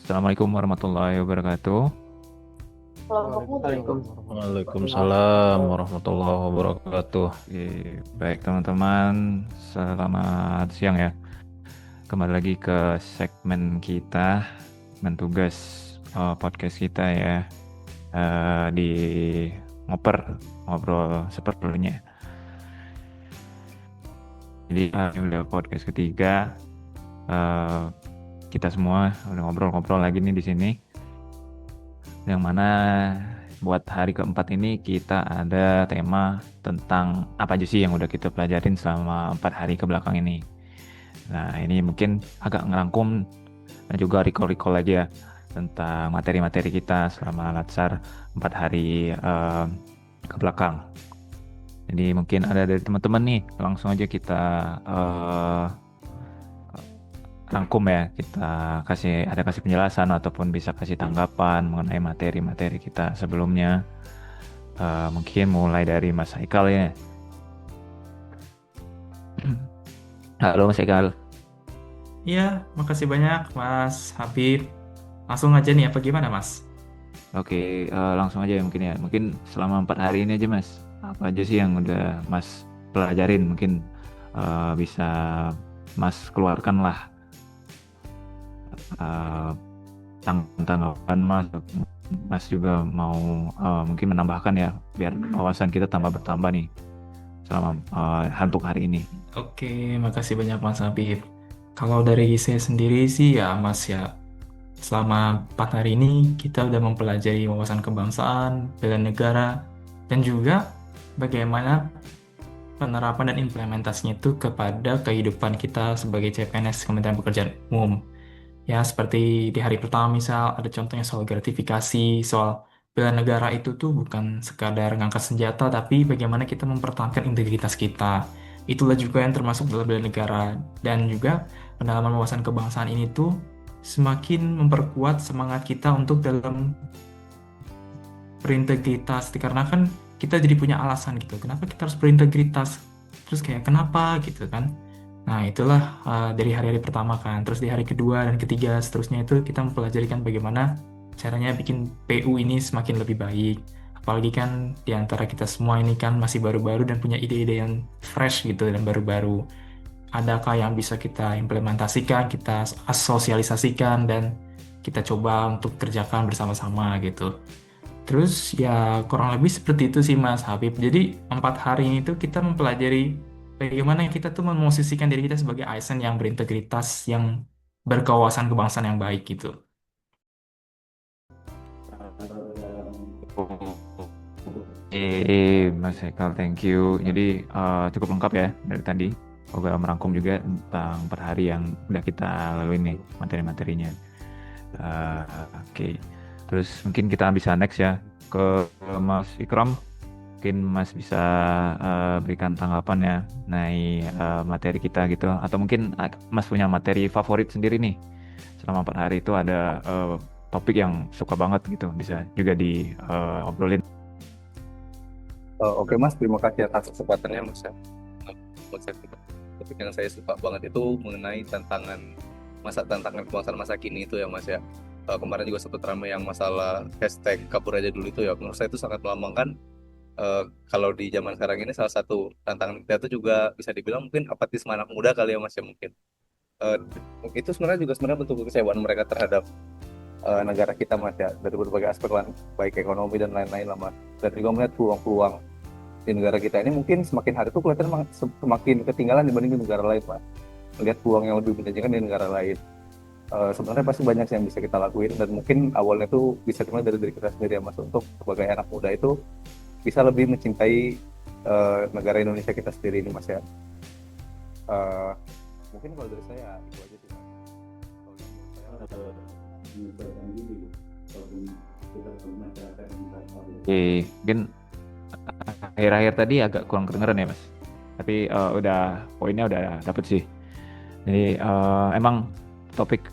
Assalamualaikum warahmatullahi wabarakatuh. Waalaikumsalam warahmatullahi Waalaikumsalam wabarakatuh. warahmatullahi wabarakatuh. Oke, baik teman-teman, selamat siang ya. Kembali lagi ke segmen kita, segmen tugas podcast kita ya, di ngoper, ngobrol seperlunya. Jadi ini udah podcast ketiga, eh, kita semua udah ngobrol-ngobrol lagi nih di sini. Yang mana buat hari keempat ini kita ada tema tentang apa aja sih yang udah kita pelajarin selama 4 hari ke belakang ini. Nah, ini mungkin agak ngerangkum dan juga recall-recall lagi ya tentang materi-materi kita selama Latsar 4 hari ke belakang. Jadi mungkin ada dari teman-teman nih, langsung aja kita eh, rangkum ya, kita kasih penjelasan ataupun bisa kasih tanggapan mengenai materi-materi kita sebelumnya. Mungkin mulai dari Mas Haikal ya. Halo Mas Haikal. Iya, makasih banyak Mas Habib. Langsung aja nih, apa gimana Mas? Oke, langsung aja ya mungkin ya. Mungkin selama 4 hari ini aja Mas, apa aja sih yang udah Mas pelajarin? Mungkin bisa Mas keluarkan lah uh, tanggapan Mas. Mas juga mau mungkin menambahkan ya, biar wawasan kita tambah bertambah nih selama untuk hari ini. Oke, makasih banyak Mas Habib. Kalau dari saya sendiri sih ya Mas ya, selama 4 hari ini kita udah mempelajari wawasan kebangsaan, bela negara, dan juga bagaimana penerapan dan implementasinya itu kepada kehidupan kita sebagai CPNS Kementerian Pekerjaan Umum. Ya, seperti di hari pertama misal ada contohnya soal gratifikasi, soal bela negara itu tuh bukan sekadar ngangkat senjata, tapi bagaimana kita mempertahankan integritas kita. Itulah juga yang termasuk dalam bela negara. Dan juga pendalaman wawasan kebangsaan ini tuh semakin memperkuat semangat kita untuk dalam berintegritas. Karena kan kita jadi punya alasan gitu, kenapa kita harus berintegritas? Terus kayak kenapa gitu kan? Nah, itulah dari hari-hari pertama kan. Terus di hari kedua dan ketiga seterusnya itu kita mempelajari kan bagaimana caranya bikin PU ini semakin lebih baik. Apalagi kan di antara kita semua ini kan masih baru-baru dan punya ide-ide yang fresh gitu dan baru-baru. Adakah yang bisa kita implementasikan, kita sosialisasikan, dan kita coba untuk kerjakan bersama-sama gitu. Terus ya kurang lebih seperti itu sih Mas Habib. Jadi 4 hari ini tuh kita mempelajari bagaimana kita tuh memosisikan diri kita sebagai ASN yang berintegritas, yang berkewawasan kebangsaan yang baik gitu. Mas Haikal, thank you. Jadi cukup lengkap ya dari tadi. Semoga merangkum juga tentang 4 hari yang udah kita lalui nih materi-materinya. Eh, Oke, terus mungkin kita bisa next ya ke Mas Ikram. Mungkin Mas bisa berikan tanggapan ya mengenai materi kita gitu. Atau mungkin Mas punya materi favorit sendiri nih. Selama 4 hari itu ada topik yang suka banget gitu. Bisa juga diobrolin. Oke Mas, terima kasih atas kesempatannya Mas ya. Konsep topik yang saya suka banget itu mengenai tantangan kebangsaan masa kini itu ya Mas ya. Kemarin juga sempat ramai yang masalah hashtag kabur aja dulu itu ya. Menurut saya itu sangat melambangkan kalau di zaman sekarang ini salah satu tantangan kita itu juga bisa dibilang mungkin apatisme anak muda kali ya Mas ya mungkin. Eh, itu sebenarnya juga sebenarnya bentuk kekecewaan mereka terhadap negara kita Mas ya dari berbagai aspek lah, baik ekonomi dan lain-lain lah Mas. Dan juga melihat peluang-peluang di negara kita ini mungkin semakin hari itu kelihatan semakin ketinggalan dibanding di negara lain Pak. Melihat peluang yang lebih menjanjikan di negara lain. Sebenarnya pasti banyak yang bisa kita lakuin dan mungkin awalnya itu bisa dimulai dari diri kita sendiri ya Mas untuk sebagai anak muda itu bisa lebih mencintai negara Indonesia kita sendiri ini Mas ya. Eh, Mungkin kalau dari saya itu aja sih Mas. Kalau dari saya, Oke, mungkin akhir-akhir tadi agak kurang kedengeran ya Mas. Tapi poinnya udah dapet sih. Jadi emang topik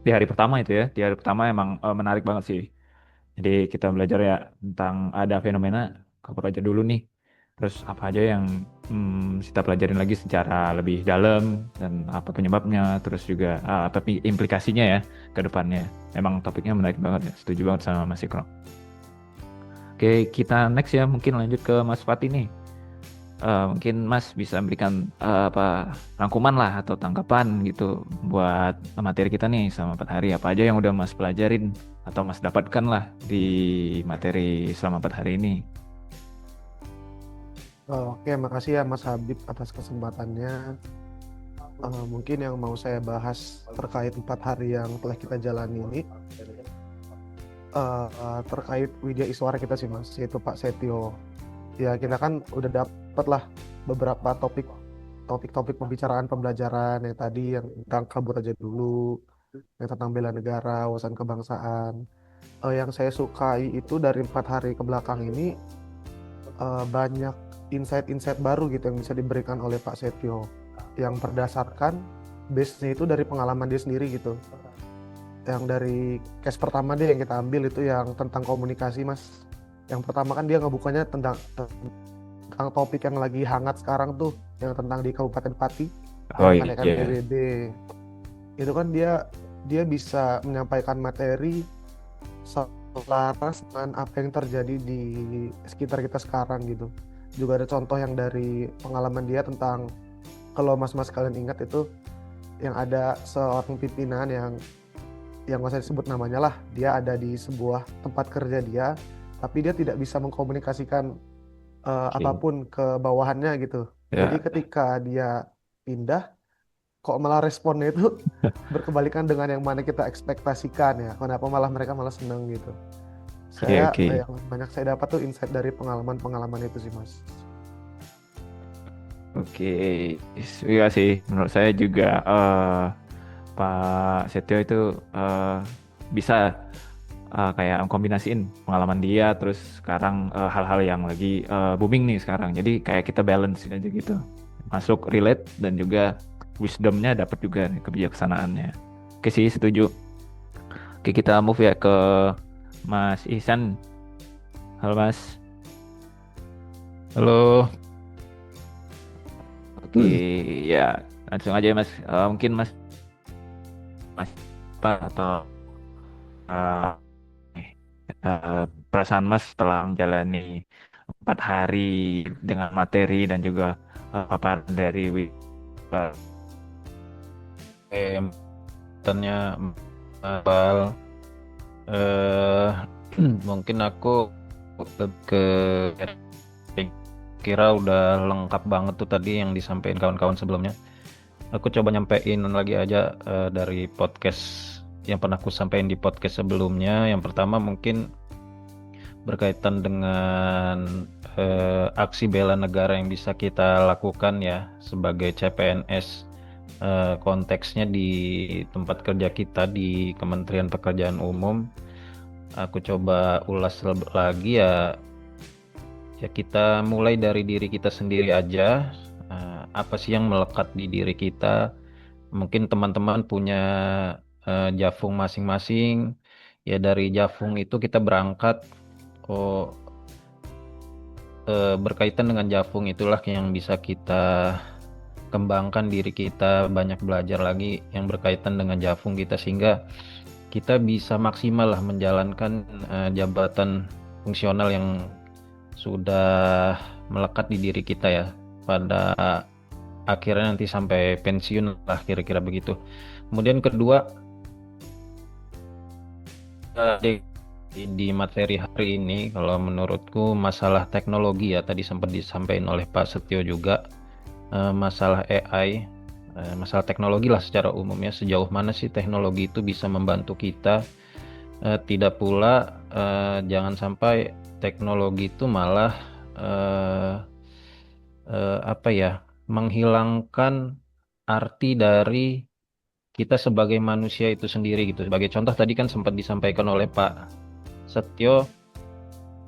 di hari pertama itu ya, di hari pertama emang menarik banget sih. Jadi kita belajar ya tentang ada fenomena kabur aja dulu nih. terus apa aja yang kita pelajarin lagi secara lebih dalam dan apa penyebabnya, terus juga apa implikasinya ya ke depannya. Emang topiknya menarik banget ya, setuju banget sama Mas Ikro. Oke, kita next ya, mungkin lanjut ke Mas Fatih nih. Mungkin Mas bisa berikan rangkuman lah atau tanggapan gitu buat materi kita nih sama 4 hari. Apa aja yang udah Mas pelajarin atau Mas dapatkan lah di materi selama 4 hari ini. Oke, makasih ya Mas Habib atas kesempatannya. Mungkin yang mau saya bahas terkait 4 hari yang telah kita jalani ini, terkait Widya Iswara kita sih Mas, yaitu Pak Setio. Ya kita kan udah dapat lah beberapa topik pembicaraan pembelajaran yang tadi yang tentang kabur aja dulu, yang tentang bela negara, wawasan kebangsaan. Yang saya sukai itu dari 4 hari ke belakang ini banyak insight-insight baru gitu yang bisa diberikan oleh Pak Setio yang berdasarkan base-nya itu dari pengalaman dia sendiri gitu. Yang dari case pertama dia yang kita ambil itu yang tentang komunikasi Mas. Yang pertama kan dia ngebukanya tentang topik yang lagi hangat sekarang tuh, yang tentang di Kabupaten Pati Oh yang kenaikan iya. PBB. Itu kan dia bisa menyampaikan materi selaras dengan apa yang terjadi di sekitar kita sekarang gitu. Juga ada contoh yang dari pengalaman dia tentang, kalau mas-mas kalian ingat itu, yang ada seorang pimpinan yang nggak usah disebut namanya lah, dia ada di sebuah tempat kerja dia, tapi dia tidak bisa mengkomunikasikan apapun ke bawahannya gitu. Ya. Jadi ketika dia pindah, kok malah responnya itu berkebalikan dengan yang mana kita ekspektasikan ya. Kenapa malah mereka malah seneng gitu. Oke. Yang banyak saya dapat tuh insight dari pengalaman-pengalaman itu sih Mas. Oke, iya sih. Menurut saya juga Pak Setio itu bisa kayak kombinasiin pengalaman dia, terus sekarang hal-hal yang lagi booming nih sekarang. Jadi kayak kita balance aja gitu. Masuk relate dan juga wisdomnya dapat juga nih, kebijaksanaannya. Oke sih, setuju. Oke, kita move ya ke Mas Ihsan. Halo Mas. Halo. Oke, ya langsung aja ya Mas. Mungkin Mas apa atau perasaan Mas setelah menjalani 4 hari dengan materi dan juga paparan dari Tanya Bal, mungkin aku ke kira udah lengkap banget tuh tadi yang disampaikan kawan-kawan sebelumnya. Aku coba nyampein lagi aja dari podcast yang pernah aku sampaikan di podcast sebelumnya. Yang pertama mungkin berkaitan dengan aksi bela negara yang bisa kita lakukan ya sebagai CPNS. Konteksnya di tempat kerja kita di Kementerian Pekerjaan Umum. Aku coba ulas lagi ya kita mulai dari diri kita sendiri aja. Apa sih yang melekat di diri kita? Mungkin teman-teman punya jafung masing-masing. Ya dari jafung itu kita berangkat. Berkaitan dengan jafung itulah yang bisa kita kembangkan diri kita, banyak belajar lagi yang berkaitan dengan jafung kita sehingga kita bisa maksimal lah menjalankan jabatan fungsional yang sudah melekat di diri kita ya pada akhirnya nanti sampai pensiun lah kira-kira begitu. Kemudian kedua di materi hari ini kalau menurutku masalah teknologi ya tadi sempat disampaikan oleh Pak Setio juga. Masalah AI, masalah teknologi lah secara umumnya, sejauh mana sih teknologi itu bisa membantu kita, tidak pula jangan sampai teknologi itu malah menghilangkan arti dari kita sebagai manusia itu sendiri gitu. Sebagai contoh tadi kan sempat disampaikan oleh Pak Setio,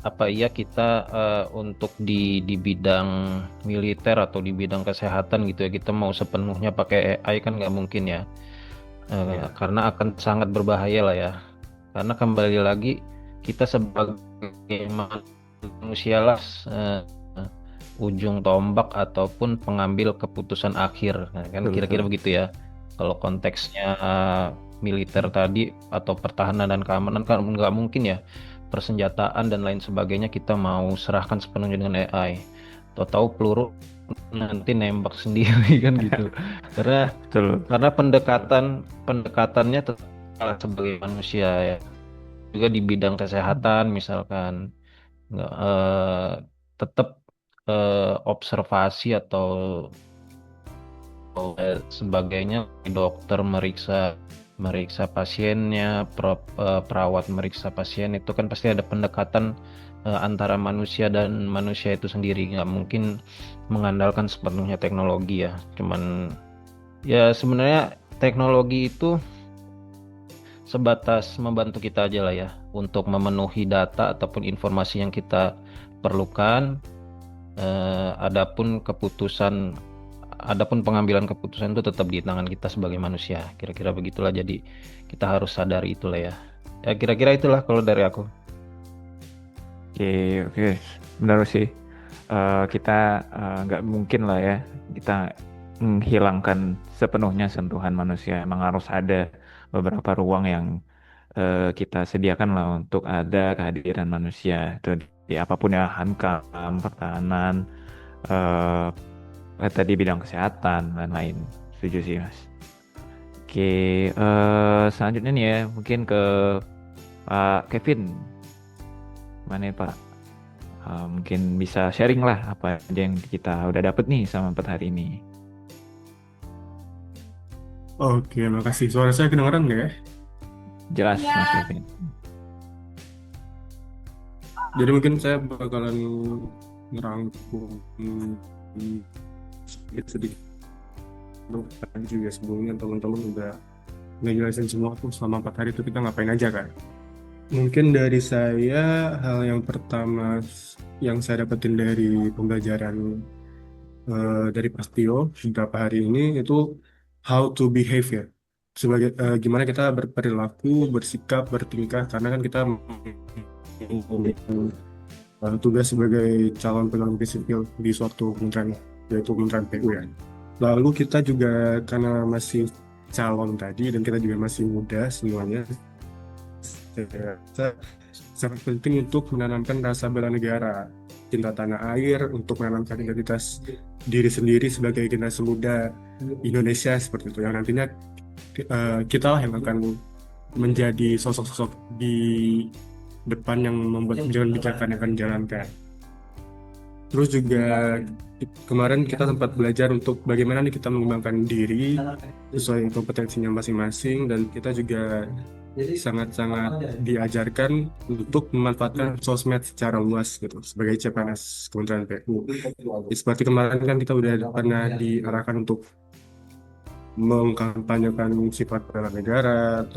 apa iya kita untuk di bidang militer atau di bidang kesehatan gitu ya kita mau sepenuhnya pakai AI kan nggak mungkin ya. Karena akan sangat berbahaya lah ya, karena kembali lagi kita sebagai manusia lah ujung tombak ataupun pengambil keputusan akhir. Nah, kan Betul, kira-kira betul. begitu ya. Kalau konteksnya militer tadi atau pertahanan dan keamanan kan nggak mungkin ya, persenjataan dan lain sebagainya kita mau serahkan sepenuhnya dengan AI. Tahu-tahu peluru nanti nembak sendiri kan gitu. Karena Betul. pendekatannya tetap sebagai manusia ya. Juga di bidang kesehatan misalkan nggak tetap observasi atau sebagainya, dokter meriksa meriksa pasiennya, perawat meriksa pasien, itu kan pasti ada pendekatan antara manusia dan manusia itu sendiri, nggak mungkin mengandalkan sepenuhnya teknologi ya. Cuman ya sebenarnya teknologi itu sebatas membantu kita aja lah ya untuk memenuhi data ataupun informasi yang kita perlukan. Adapun pengambilan keputusan itu tetap di tangan kita sebagai manusia. Kira-kira begitulah. Jadi kita harus sadari itulah ya. Ya kira-kira itulah kalau dari aku. Oke, oke, benar sih. Kita nggak mungkin lah ya kita menghilangkan sepenuhnya sentuhan manusia. Emang harus ada beberapa ruang yang kita sediakan lah untuk ada kehadiran manusia. Itu di apapun ya, hankam, pertahanan, eh tadi bidang kesehatan dan lain. Setuju sih, Mas. Oke, selanjutnya nih ya, mungkin ke Pak Kevin. Mana ya, Pak? Mungkin bisa sharing lah apa aja yang kita udah dapet nih sama 4 hari ini. Oke, makasih. Suara saya kedengeran nggak ya? Jelas, Mas Kevin. Jadi mungkin saya bakalan ngerangkum sedikit tadi juga sebelumnya teman-teman udah ngejelasin semua tuh selama 4 hari itu kita ngapain aja kan. Mungkin dari saya hal yang pertama yang saya dapetin dari pembelajaran dari Pastio beberapa hari ini itu how to behave ya. Sebagai gimana kita berperilaku, bersikap, bertingkah karena kan kita tugas sebagai calon pegawai negeri sipil di suatu kementerian, yaitu Kementerian PU ya. Lalu kita juga karena masih calon tadi dan kita juga masih muda semuanya, saya rasa sangat penting untuk menanamkan rasa bela negara, cinta tanah air, untuk menanamkan identitas diri sendiri sebagai generasi muda Indonesia seperti itu. Yang nantinya kita lah yang akan menjadi sosok-sosok di depan yang membuat kebijakan-kebijakan yang akan dijalankan. Terus juga kemarin kita sempat belajar untuk bagaimana nih kita mengembangkan diri sesuai kompetensinya masing-masing, dan kita juga sangat-sangat diajarkan untuk memanfaatkan sosmed secara luas gitu sebagai CPNS Kementerian PU. Seperti kemarin kan kita udah pernah diarahkan untuk mengkampanyekan sifat bela negara.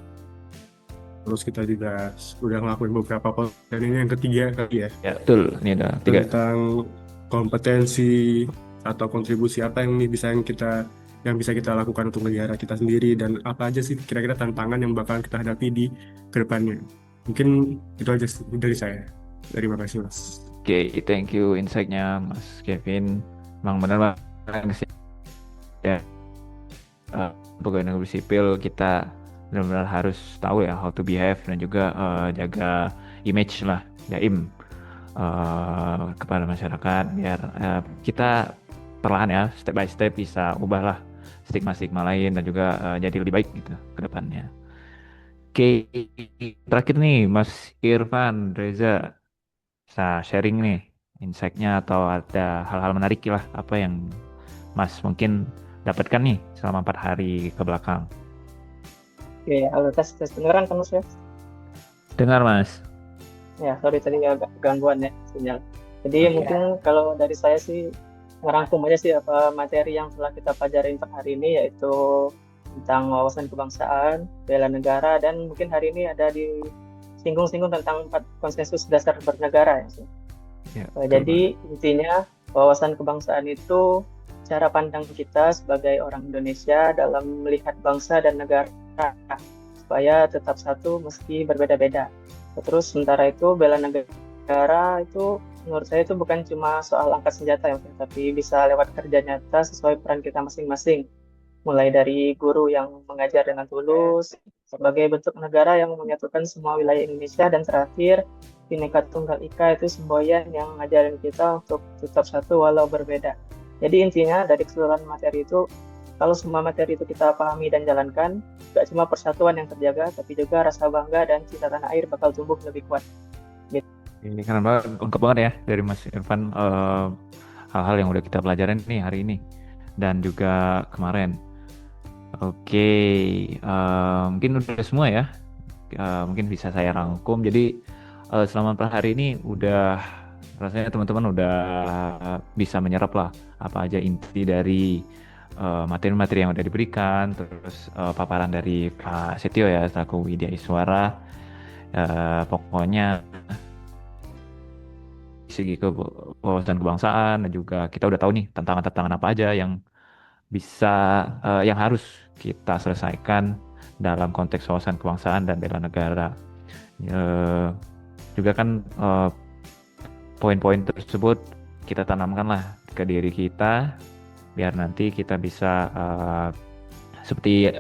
Terus kita juga udah ngelakuin beberapa podcast, dan ini yang ketiga kali ya, Ya, betul. Ini ada 3. tentang kompetensi atau kontribusi apa yang bisa kita lakukan untuk negara kita sendiri, dan apa aja sih kira-kira tantangan yang bakalan kita hadapi di kedepannya. Mungkin itu aja dari saya. Terima kasih Mas. Oke, thank you insight-nya Mas Kevin. Emang benar banget sih. Ya, pegawai negeri sipil kita benar-benar harus tahu ya how to behave dan juga jaga image lah, jaim kepada masyarakat biar kita perlahan ya step by step bisa ubahlah stigma-stigma lain dan juga jadi lebih baik gitu ke depannya. Oke, terakhir nih Mas Irfan Reza, bisa sharing nih insight-nya atau ada hal-hal menarik lah apa yang Mas mungkin dapatkan nih selama 4 hari ke belakang. Oke, halo, tes dengeran kan Mas ya? Dengar Mas. Ya, sorry tadi agak gangguan ya sinyal. Jadi Oke. mungkin kalau dari saya sih ngerangkum aja sih apa materi yang telah kita pelajarin per hari ini, yaitu tentang wawasan kebangsaan, bela negara, dan mungkin hari ini ada disinggung-singgung tentang 4 konsensus dasar bernegara ya. Ya, Jadi intinya wawasan kebangsaan itu cara pandang kita sebagai orang Indonesia dalam melihat bangsa dan negara supaya tetap satu meski berbeda-beda. Terus sementara itu bela negara negara itu menurut saya itu bukan cuma soal angkat senjata ya, tapi bisa lewat kerja nyata sesuai peran kita masing-masing. Mulai dari guru yang mengajar dengan tulus, sebagai bentuk negara yang menyatukan semua wilayah Indonesia, dan terakhir, Bhinneka Tunggal Ika itu semboyan yang ngajarin kita untuk tetap satu walau berbeda. Jadi intinya dari keseluruhan materi itu, kalau semua materi itu kita pahami dan jalankan, gak cuma persatuan yang terjaga, tapi juga rasa bangga dan cinta tanah air bakal tumbuh lebih kuat. Ini keren banget, lengkap banget ya dari Mas Irfan, hal-hal yang udah kita pelajarin nih hari ini dan juga kemarin. Oke, mungkin udah semua ya. Mungkin bisa saya rangkum. Jadi selama per hari ini udah rasanya teman-teman udah bisa menyerap lah apa aja inti dari materi-materi yang udah diberikan, terus paparan dari Pak Setio ya selaku Widya Iswara. Pokoknya segi wawasan kebangsaan dan juga kita udah tahu nih tantangan-tantangan apa aja yang bisa yang harus kita selesaikan dalam konteks wawasan kebangsaan dan bela negara. Juga kan poin-poin tersebut kita tanamkan lah ke diri kita biar nanti kita bisa seperti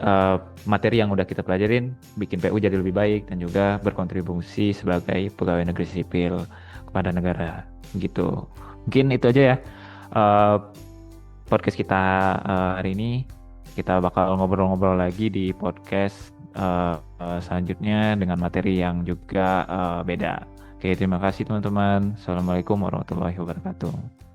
materi yang udah kita pelajarin bikin PU jadi lebih baik dan juga berkontribusi sebagai pegawai negeri sipil kepada negara gitu. Mungkin itu aja ya podcast kita hari ini. Kita bakal ngobrol-ngobrol lagi di podcast selanjutnya dengan materi yang juga beda. Oke, terima kasih teman-teman. Assalamualaikum warahmatullahi wabarakatuh.